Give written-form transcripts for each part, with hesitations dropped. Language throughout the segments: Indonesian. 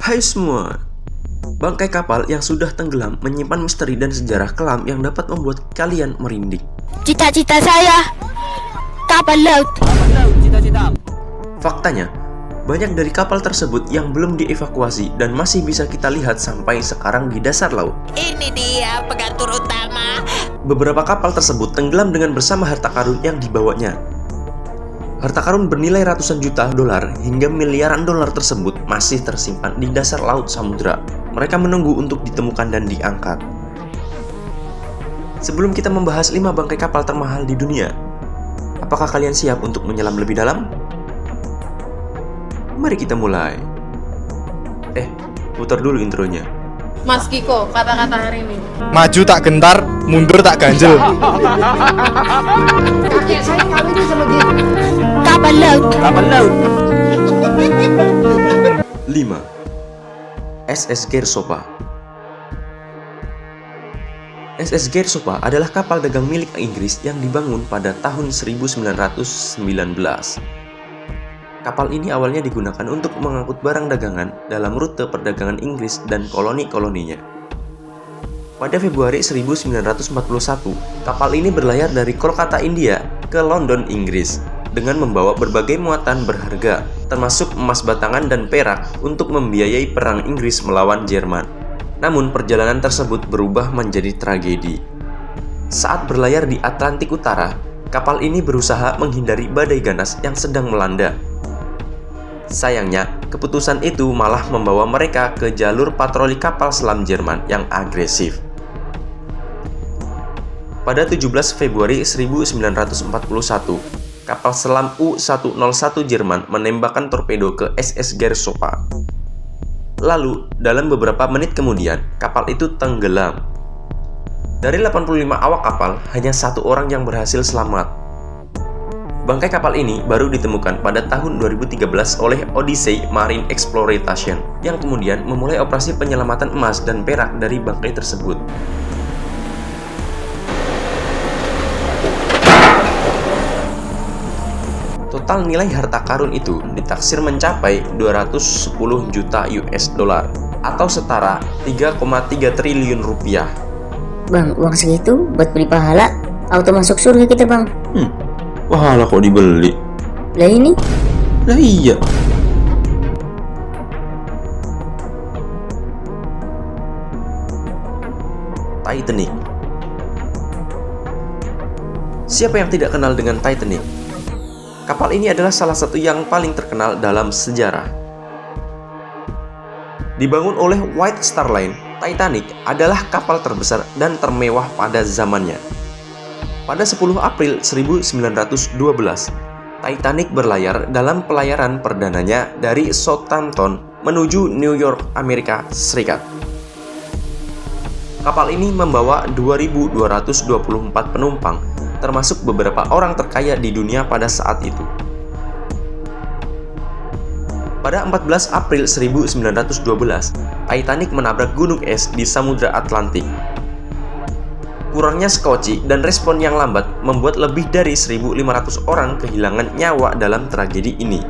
Hai semua, bangkai kapal yang sudah tenggelam menyimpan misteri dan sejarah kelam yang dapat membuat kalian merinding. Cita-cita saya kapal laut. Faktanya, banyak dari kapal tersebut yang belum dievakuasi dan masih bisa kita lihat sampai sekarang di dasar laut. Ini dia pengatur utama. Beberapa kapal tersebut tenggelam dengan bersama harta karun yang dibawanya. Harta karun bernilai ratusan juta dolar hingga miliaran dolar tersebut masih tersimpan di dasar laut samudera. Mereka menunggu untuk ditemukan dan diangkat. Sebelum kita membahas 5 bangkai kapal termahal di dunia, apakah kalian siap untuk menyelam lebih dalam? Mari kita mulai. Putar dulu intronya. Mas Kiko, kata-kata hari ini. Maju tak gentar, mundur tak ganjel. Kakek saya kawinnya sama dia. Kapal laut. 5. SS Gersopa. SS Gersopa adalah kapal dagang milik Inggris yang dibangun pada tahun 1919. Kapal ini awalnya digunakan untuk mengangkut barang dagangan dalam rute perdagangan Inggris dan koloni-koloninya. Pada Februari 1941, kapal ini berlayar dari Kolkata, India ke London, Inggris dengan membawa berbagai muatan berharga, termasuk emas batangan dan perak untuk membiayai perang Inggris melawan Jerman. Namun perjalanan tersebut berubah menjadi tragedi. Saat berlayar di Atlantik Utara, kapal ini berusaha menghindari badai ganas yang sedang melanda. Sayangnya, keputusan itu malah membawa mereka ke jalur patroli kapal selam Jerman yang agresif. Pada 17 Februari 1941, kapal selam U-101 Jerman menembakkan torpedo ke SS Gersopa. Lalu, dalam beberapa menit kemudian, kapal itu tenggelam. Dari 85 awak kapal, hanya 1 orang yang berhasil selamat. Bangkai kapal ini baru ditemukan pada tahun 2013 oleh Odyssey Marine Exploitation yang kemudian memulai operasi penyelamatan emas dan perak dari bangkai tersebut. Total nilai harta karun itu ditaksir mencapai 210 juta US dollar atau setara 3,3 triliun rupiah. Bang, uang segitu buat beli pahala auto masuk surga kita, Bang. Pahala kok dibeli? Lah ini? Lah iya. Titanic. Siapa yang tidak kenal dengan Titanic? Kapal ini adalah salah satu yang paling terkenal dalam sejarah. Dibangun oleh White Star Line, Titanic adalah kapal terbesar dan termewah pada zamannya. Pada 10 April 1912, Titanic berlayar dalam pelayaran perdananya dari Southampton menuju New York, Amerika Serikat. Kapal ini membawa 2.224 penumpang, termasuk beberapa orang terkaya di dunia pada saat itu. Pada 14 April 1912, Titanic menabrak gunung es di Samudra Atlantik. Kurangnya skoci dan respon yang lambat membuat lebih dari 1.500 orang kehilangan nyawa dalam tragedi ini.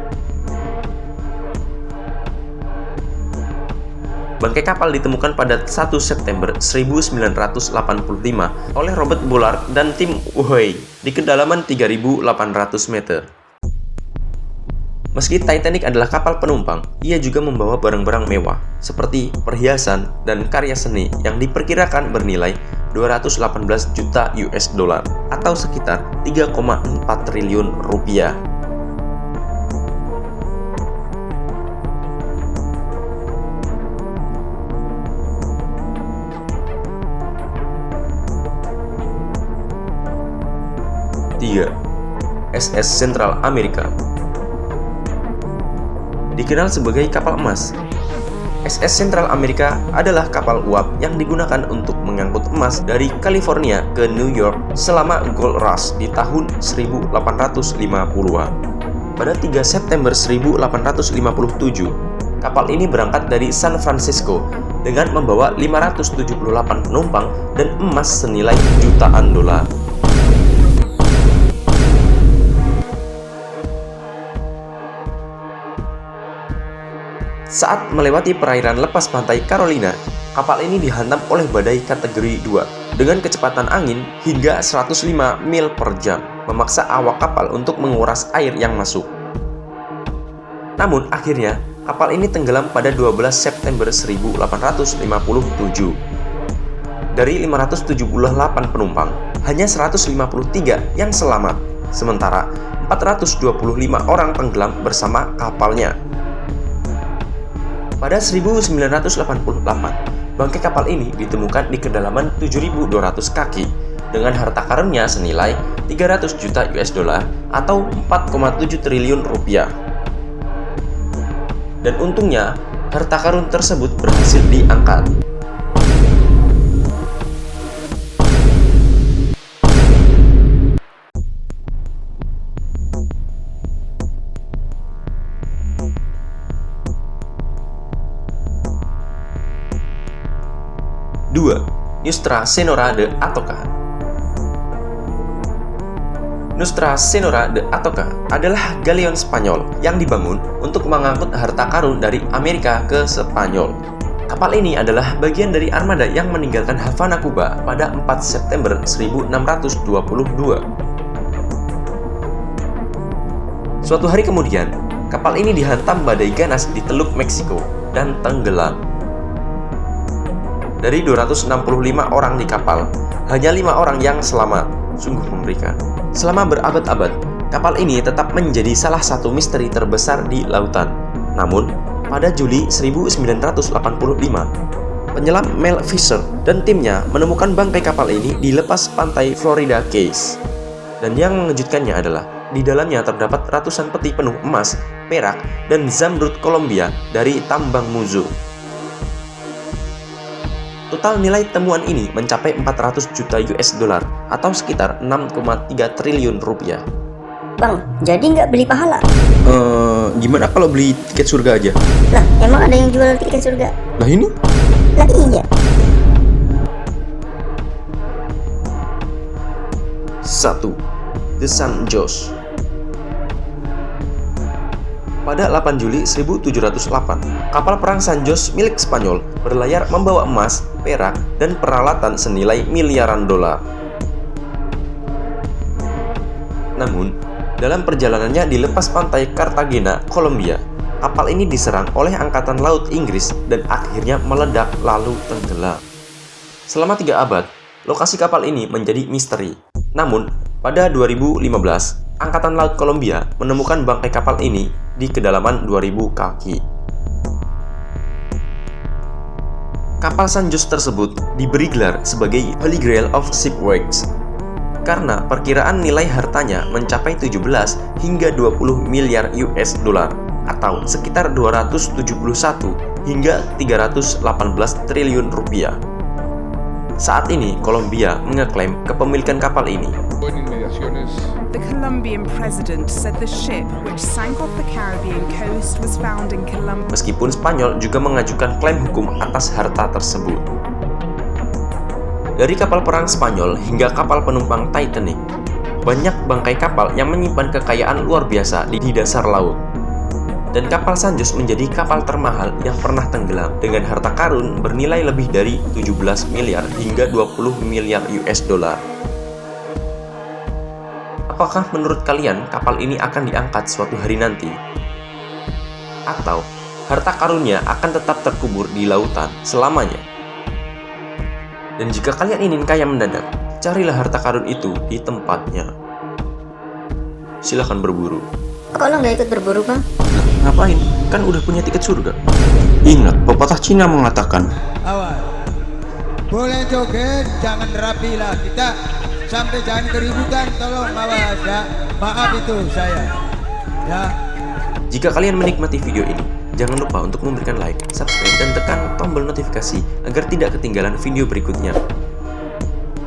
Bangkai kapal ditemukan pada 1 September 1985 oleh Robert Bullard dan tim Uhuy di kedalaman 3.800 meter. Meski Titanic adalah kapal penumpang, ia juga membawa barang-barang mewah seperti perhiasan dan karya seni yang diperkirakan bernilai 218 juta US dollar atau sekitar 3,4 triliun rupiah. SS Central America. Dikenal sebagai kapal emas, SS Central America adalah kapal uap yang digunakan untuk mengangkut emas dari California ke New York selama Gold Rush di tahun 1850-an. Pada 3 September 1857, kapal ini berangkat dari San Francisco dengan membawa 578 penumpang dan emas senilai jutaan dolar. Saat melewati perairan lepas pantai Carolina, kapal ini dihantam oleh badai kategori 2 dengan kecepatan angin hingga 105 mil per jam, memaksa awak kapal untuk menguras air yang masuk. Namun akhirnya, kapal ini tenggelam pada 12 September 1857. Dari 578 penumpang, hanya 153 yang selamat, sementara 425 orang tenggelam bersama kapalnya. Pada 1988, bangkai kapal ini ditemukan di kedalaman 7.200 kaki dengan harta karunnya senilai 300 juta US dollar atau 4,7 triliun rupiah. Dan untungnya, harta karun tersebut berhasil diangkat. Nostra Senora de Atocha. Nostra Senora de Atocha adalah galeon Spanyol yang dibangun untuk mengangkut harta karun dari Amerika ke Spanyol. Kapal ini adalah bagian dari armada yang meninggalkan Havana, Kuba pada 4 September 1622. Suatu hari kemudian, kapal ini dihantam badai ganas di Teluk Meksiko dan tenggelam. Dari 265 orang di kapal, hanya 5 orang yang selamat. Sungguh mengerikan. Selama berabad-abad, kapal ini tetap menjadi salah satu misteri terbesar di lautan. Namun, pada Juli 1985, penyelam Mel Fisher dan timnya menemukan bangkai kapal ini di lepas pantai Florida Keys. Dan yang mengejutkannya adalah, di dalamnya terdapat ratusan peti penuh emas, perak, dan zamrud Kolombia dari tambang Muzo. Total nilai temuan ini mencapai 400 juta US dollar atau sekitar 6,3 triliun rupiah. Bang, jadi nggak beli pahala? Gimana kalau beli tiket surga aja? Lah, emang ada yang jual tiket surga? Nah ini? Lah iya. 1. The San Jose. Pada 8 Juli 1708, kapal perang San Jose milik Spanyol berlayar membawa emas, perak, dan peralatan senilai miliaran dolar. Namun, dalam perjalanannya di lepas pantai Cartagena, Kolombia, kapal ini diserang oleh Angkatan Laut Inggris dan akhirnya meledak lalu tenggelam. Selama 3 abad, lokasi kapal ini menjadi misteri. Namun, pada 2015, Angkatan Laut Kolombia menemukan bangkai kapal ini di kedalaman 2000 kaki. Kapal San Jose tersebut diberi gelar sebagai Holy Grail of Shipwrecks karena perkiraan nilai hartanya mencapai 17 hingga 20 miliar US dollar atau sekitar 271 hingga 318 triliun rupiah. Saat ini, Kolombia mengeklaim kepemilikan kapal ini. The Colombian president said the ship which sank off the Caribbean coast was found in Colombia. Meskipun Spanyol juga mengajukan klaim hukum atas harta tersebut. Dari kapal perang Spanyol hingga kapal penumpang Titanic, banyak bangkai kapal yang menyimpan kekayaan luar biasa di dasar laut. Dan kapal San Jose menjadi kapal termahal yang pernah tenggelam dengan harta karun bernilai lebih dari 17 miliar hingga 20 miliar US dollar. Apakah menurut kalian kapal ini akan diangkat suatu hari nanti? Atau harta karunnya akan tetap terkubur di lautan selamanya? Dan jika kalian ingin kaya mendadak, carilah harta karun itu di tempatnya. Silahkan berburu. Kok lo nggak ikut berburu, Bang? Ngapain? Kan udah punya tiket surga. Ingat, pepatah Cina mengatakan, Awas, boleh joget, jangan rapi lah kita. Sampai jangan keributan, tolong awas ya. Maaf itu saya. Ya. jika kalian menikmati video ini, jangan lupa untuk memberikan like, subscribe, dan tekan tombol notifikasi agar tidak ketinggalan video berikutnya.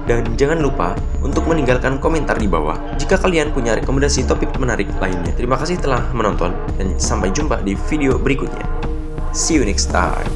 Dan jangan lupa untuk meninggalkan komentar di bawah jika kalian punya rekomendasi topik menarik lainnya. Terima kasih telah menonton dan sampai jumpa di video berikutnya. See you next time.